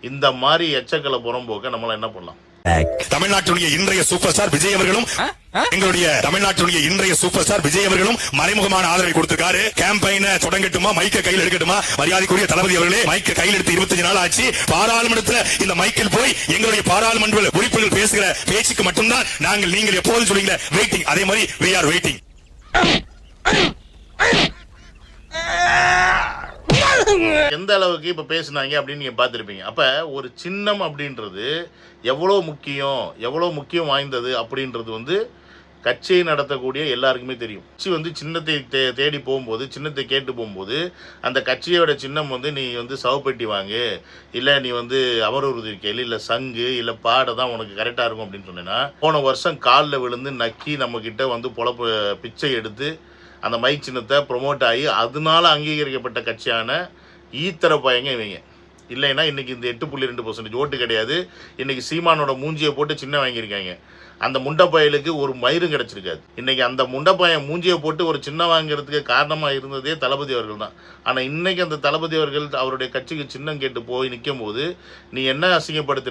இந்த மாதிரி எச்சக்கலை புறம்போக்க நம்மளால என்ன பண்ணலாம்? தமிழ்நாட்டுடைய இன்றைய சூப்பர் ஸ்டார் விஜய் அவர்களும் எங்களுடைய தமிழ்நாட்டுடைய இன்றைய சூப்பர் ஸ்டார் விஜய் அவர்களும் மறைமுகமான ஆதரவை கொடுத்திருக்காரு. கேம்பெயினை தொடங்கட்டுமா, மைக்க கையில் எடுக்கட்டுமா? மரியாதைக்குரிய தளபதி அவர்களே, மைக்க கையில் எடுத்து 25 நாள் ஆச்சு. பாராளுமன்றத்தில் இந்த மைக்கில் போய் எங்களுடைய பாராளுமன்ற உறுப்பினர்கள் பேசுகிற பேச்சுக்கு மட்டும்தான் நீங்கள் எப்போது சொல்லுங்க வெயிட்டிங். அதே மாதிரி we are waiting. எந்த அளவுக்கு இப்ப பேசினாங்க அப்படின்னு நீங்க பார்த்திருப்பீங்க. அப்ப ஒரு சின்னம் அப்படின்றது எவ்வளவு முக்கியம் வாய்ந்தது அப்படின்றது கட்சியை நடத்தக்கூடிய எல்லாருக்குமே தெரியும். கட்சி சின்னத்தை தேடி போகும்போது, சின்னத்தை கேட்டு போகும்போது, அந்த கட்சியோட சின்னம் நீ சவப்பெட்டி வாங்கு, இல்லை நீ அமர்வுறுதி கேளு, இல்லை சங்கு, இல்லை பாடை தான் உனக்கு கரெக்டாக இருக்கும் அப்படின்னு சொன்னேன்னா, போன வருஷம் காலில் விழுந்து நக்கி நம்ம கிட்ட பொழப்பு பிச்சை எடுத்து அந்த மைக் சின்னத்தை ப்ரொமோட் ஆகி அதனால அங்கீகரிக்கப்பட்ட கட்சியான ஈத்தர பையங்க இவங்க. இல்லைன்னா இன்னைக்கு இந்த 8.2% ஓட்டு கிடையாது. இன்னைக்கு சீமானோட மூஞ்சியை போட்டு சின்ன வாங்கியிருக்காங்க. அந்த முண்டப்பயலுக்கு ஒரு மயிரும் கிடைச்சிருக்காது. இன்னைக்கு அந்த முண்டப்பையன் மூஞ்சியை போட்டு ஒரு சின்ன வாங்கிறதுக்கு காரணமாக இருந்ததே தளபதி அவர்கள் தான். ஆனால் இன்னைக்கு அந்த தளபதி அவர்கள் அவருடைய கட்சிக்கு சின்னம் கேட்டு போய் நிற்கும் போது நீ என்ன அசிங்கப்படுத்த